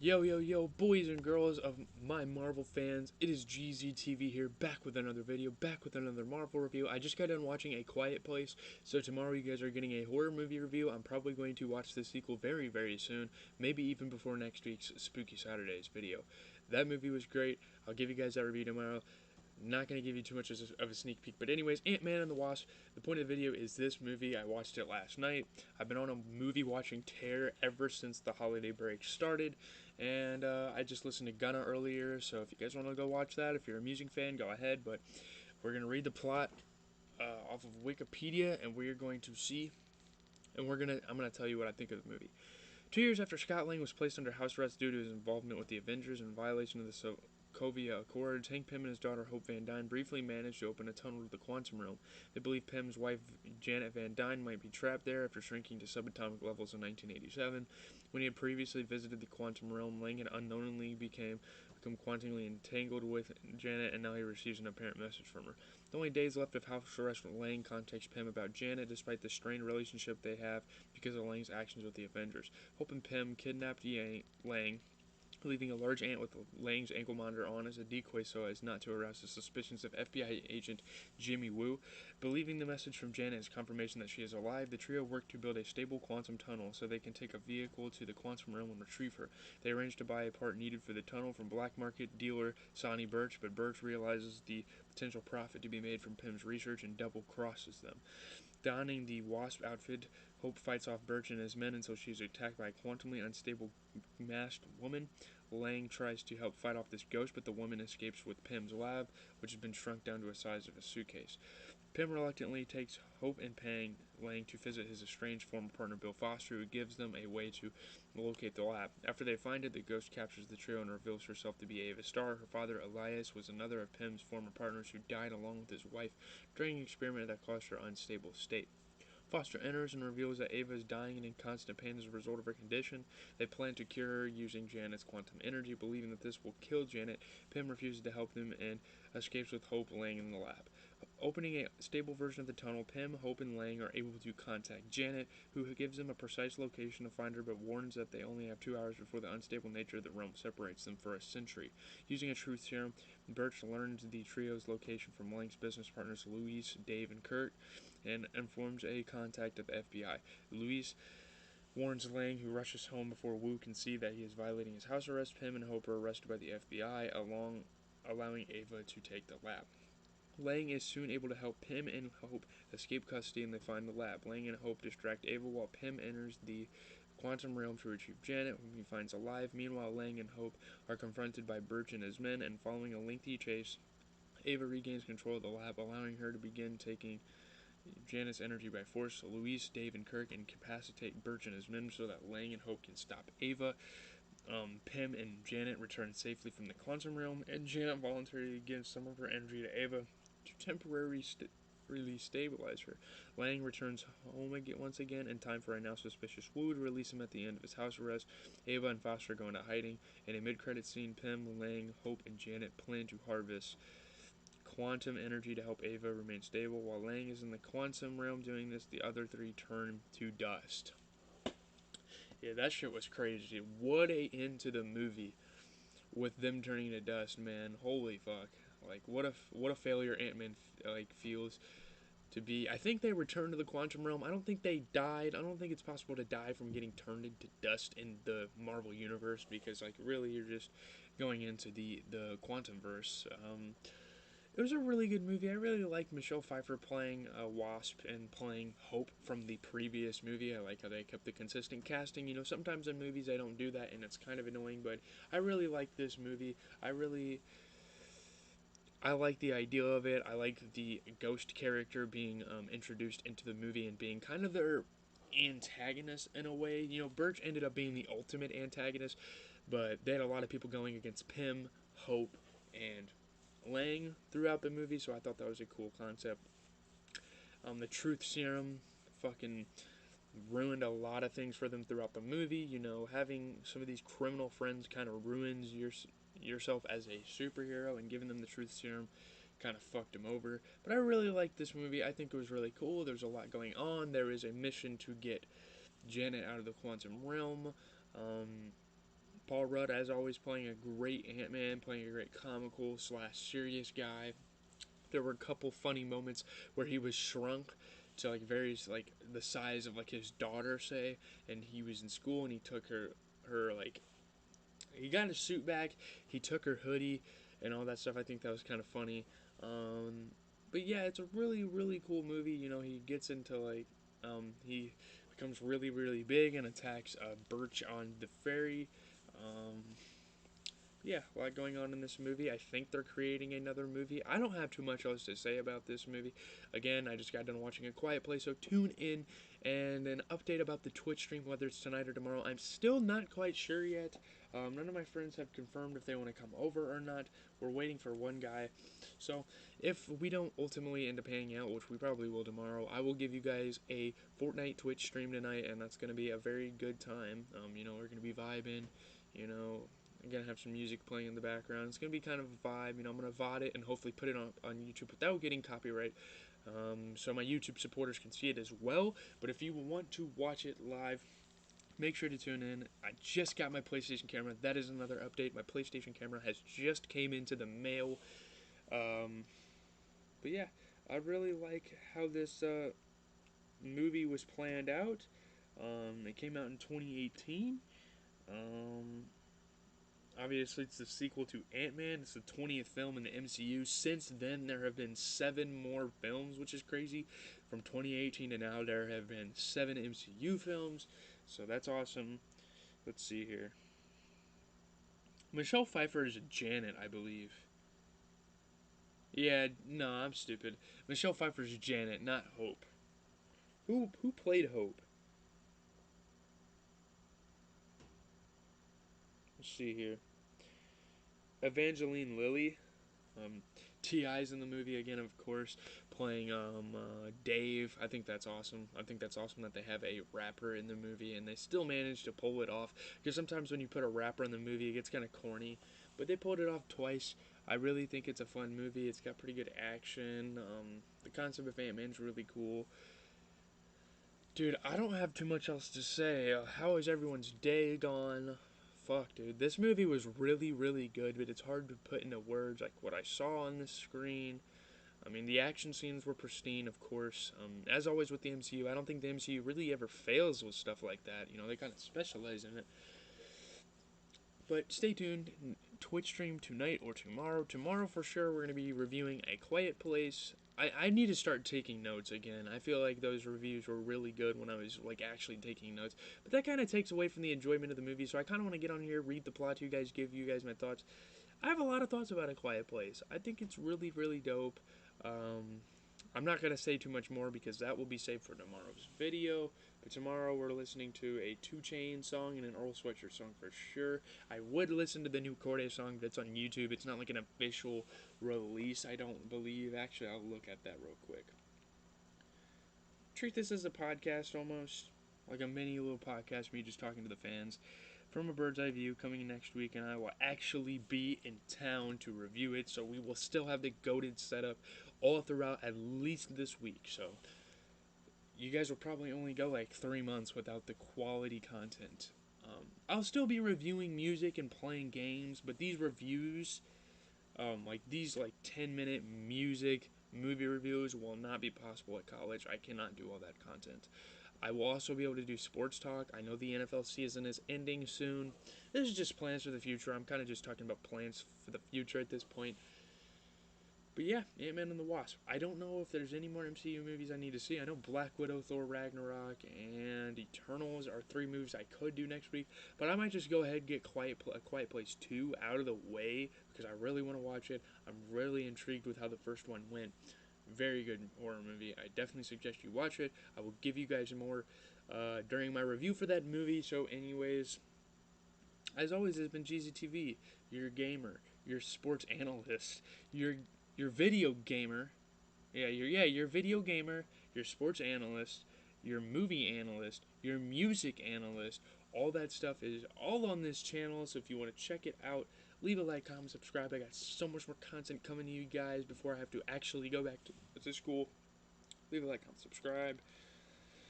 Yo, yo, yo, boys and girls of my Marvel fans, it is GZTV here, back with another video, back with another Marvel review. I just got done watching A Quiet Place, so tomorrow you guys are getting a horror movie review. I'm probably going to watch the sequel very, very soon, maybe even before next week's Spooky Saturdays video. That movie was great. I'll give you guys that review tomorrow. Not going to give you too much of a sneak peek, but anyways, Ant-Man and the Wasp. The point of the video is this movie. I watched it last night. I've been on a movie watching tear ever since the holiday break started, and I just listened to Gunna earlier, so if you guys want to go watch that, if you're a music fan, go ahead, but we're going to read the plot off of Wikipedia, and we're going to see, and I'm going to tell you what I think of the movie. 2 years after Scott Lang was placed under house arrest due to his involvement with the Avengers in violation of the Sokovia Accords, Hank Pym and his daughter Hope Van Dyne briefly managed to open a tunnel to the quantum realm. They believe Pym's wife Janet Van Dyne might be trapped there after shrinking to subatomic levels in 1987. When he had previously visited the quantum realm, Lang had unknowingly become quantumly entangled with Janet, and now he receives an apparent message from her. The only days left of house arrest, Lang contacts Pym about Janet, despite the strained relationship they have because of Lang's actions with the Avengers. Hope and Pym kidnapped Lang, leaving a large ant with Lang's ankle monitor on as a decoy so as not to arouse the suspicions of FBI agent Jimmy Woo. Believing the message from Janet as confirmation that she is alive, the trio work to build a stable quantum tunnel so they can take a vehicle to the quantum realm and retrieve her. They arrange to buy a part needed for the tunnel from black market dealer Sonny Birch, but Birch realizes the potential profit to be made from Pym's research and double crosses them. Donning the Wasp outfit, Hope fights off Birch and his men until she is attacked by a quantumly unstable masked woman. Lang tries to help fight off this ghost, but the woman escapes with Pym's lab, which has been shrunk down to the size of a suitcase. Pym reluctantly takes Hope and Lang to visit his estranged former partner Bill Foster, who gives them a way to locate the lab. After they find it, the ghost captures the trio and reveals herself to be Ava Starr. Her father, Elias, was another of Pym's former partners who died along with his wife during an experiment that caused her unstable state. Foster enters and reveals that Ava is dying and in constant pain as a result of her condition. They plan to cure her using Janet's quantum energy, believing that this will kill Janet. Pym refuses to help them and escapes with Hope, Lang in the lab. Opening a stable version of the tunnel, Pym, Hope, and Lang are able to contact Janet, who gives them a precise location to find her, but warns that they only have 2 hours before the unstable nature of the realm separates them for a century. Using a truth serum, Birch learns the trio's location from Lang's business partners Luis, Dave, and Kurt, and informs a contact of the FBI. Luis warns Lang, who rushes home before Wu can see that he is violating his house arrest. Pym and Hope are arrested by the FBI, allowing Ava to take the lab. Lang is soon able to help Pym and Hope escape custody, and they find the lab. Lang and Hope distract Ava while Pym enters the quantum realm to retrieve Janet, whom he finds alive. Meanwhile, Lang and Hope are confronted by Birch and his men, and following a lengthy chase, Ava regains control of the lab, allowing her to begin taking Janet's energy by force. Luis, Dave, and Kirk incapacitate Birch and his men so that Lang and Hope can stop Ava. Pym and Janet return safely from the quantum realm, and Janet voluntarily gives some of her energy to Ava to temporarily stabilize her. Lang returns home once again in time for a now suspicious Wu to release him at the end of his house arrest. Ava and Foster go into hiding. In a mid-credit scene, Pym, Lang, Hope, and Janet plan to harvest quantum energy to help Ava remain stable. While Lang is in the quantum realm doing this, the other three turn to dust. Yeah, that shit was crazy. What a end to the movie with them turning to dust, man. Holy fuck. Like what a failure Ant-Man feels to be. I think they returned to the quantum realm. I don't think they died. I don't think it's possible to die from getting turned into dust in the Marvel universe, because like really you're just going into the quantum verse. It was a really good movie. I really liked Michelle Pfeiffer playing Wasp and playing Hope from the previous movie. I like how they kept the consistent casting. You know, sometimes in movies they don't do that, and it's kind of annoying, but I really like this movie. I like the idea of it. I like the ghost character being introduced into the movie and being kind of their antagonist in a way. You know, Birch ended up being the ultimate antagonist, but they had a lot of people going against Pym, Hope, and Lang throughout the movie, so I thought that was a cool concept. The truth serum fucking ruined a lot of things for them throughout the movie. You know, having some of these criminal friends kind of ruins yourself as a superhero, and giving them the truth serum kind of fucked him over. But I really liked this movie. I think it was really cool. There's a lot going on. There is a mission to get Janet out of the quantum realm. Um, Paul Rudd, as always, playing a great Ant-Man, playing a great comical slash serious guy. There were a couple funny moments where he was shrunk to like various like the size of like his daughter, say, and he was in school and he took her like he got his suit back, he took her hoodie and all that stuff. I think that was kind of funny. Um, but yeah, it's a really cool movie. You know, he gets into like he becomes really big and attacks Birch on the ferry. Um, yeah, a lot going on in this movie. I think they're creating another movie. I don't have too much else to say about this movie. Again, I just got done watching A Quiet Place, so tune in. And an update about the Twitch stream, whether it's tonight or tomorrow. I'm still not quite sure yet. None of my friends have confirmed if they want to come over or not. We're waiting for one guy. So if we don't ultimately end up hanging out, which we probably will tomorrow, I will give you guys a Fortnite Twitch stream tonight, and that's going to be a very good time. You know, we're going to be vibing. You know, I'm gonna have some music playing in the background. It's gonna be kind of a vibe. You know, I'm gonna VOD it and hopefully put it on YouTube without getting copyright, so my YouTube supporters can see it as well. But if you want to watch it live, make sure to tune in. I just got my PlayStation camera. That is another update. My PlayStation camera has just came into the mail. Um, but yeah, I really like how this movie was planned out. It came out in 2018. Um, Obviously, it's the sequel to Ant-Man. It's the 20th film in the MCU. Since then, there have been 7 more films, which is crazy. From 2018 to now, there have been 7 MCU films. So that's awesome. Let's see here. Michelle Pfeiffer is Janet, I believe. Yeah, no, I'm stupid. Michelle Pfeiffer's Janet, not Hope. Who played Hope? Let's see here. Evangeline Lilly. Um, T.I.'s in the movie again, of course, playing Dave. I think that's awesome. I think that's awesome that they have a rapper in the movie and they still manage to pull it off. Because sometimes when you put a rapper in the movie, it gets kind of corny. But they pulled it off twice. I really think it's a fun movie. It's got pretty good action. The concept of Ant-Man's really cool. Dude, I don't have too much else to say. How is everyone's day gone? Fuck, dude. This movie was really good, but it's hard to put into words like what I saw on the screen. I mean, the action scenes were pristine, of course. As always with the MCU, I don't think the MCU really ever fails with stuff like that. You know, they kind of specialize in it. But stay tuned. Twitch stream tonight or tomorrow. Tomorrow for sure, we're going to be reviewing A Quiet Place. I need to start taking notes again. I feel like those reviews were really good when I was like actually taking notes. But that kind of takes away from the enjoyment of the movie. So I kind of want to get on here, read the plot to you guys, give you guys my thoughts. I have a lot of thoughts about A Quiet Place. I think it's really dope. Um, I'm not going to say too much more because that will be saved for tomorrow's video. But tomorrow we're listening to a 2 Chainz song and an Earl Sweatshirt song for sure. I would listen to the new Corday song, but it's on YouTube. It's not like an official release, I don't believe. Actually, I'll look at that real quick. Treat this as a podcast almost. Like a mini little podcast, me just talking to the fans from a bird's eye view coming next week, and I will actually be in town to review it, so we will still have the goated setup all throughout at least this week. So you guys will probably only go like 3 months without the quality content. I'll still be reviewing music and playing games, but these reviews, like these like 10-minute music movie reviews, will not be possible at college. I cannot do all that content. I will also be able to do sports talk. I know the NFL season is ending soon. This is just plans for the future. I'm kind of just talking about plans for the future at this point. But yeah, Ant-Man and the Wasp. I don't know if there's any more MCU movies I need to see. I know Black Widow, Thor Ragnarok, and Eternals are 3 movies I could do next week. But I might just go ahead and get A Quiet Place 2 out of the way because I really want to watch it. I'm really intrigued with how the first one went. Very good horror movie. I definitely suggest you watch it. I will give you guys more during my review for that movie. So anyways, as always, it's been GZTV, your gamer, your sports analyst, your video gamer. Your video gamer, your sports analyst, your movie analyst, your music analyst. All that stuff is all on this channel. So if you want to check it out, leave a like, comment, subscribe. I got so much more content coming to you guys before I have to actually go back to school. Leave a like, comment, subscribe.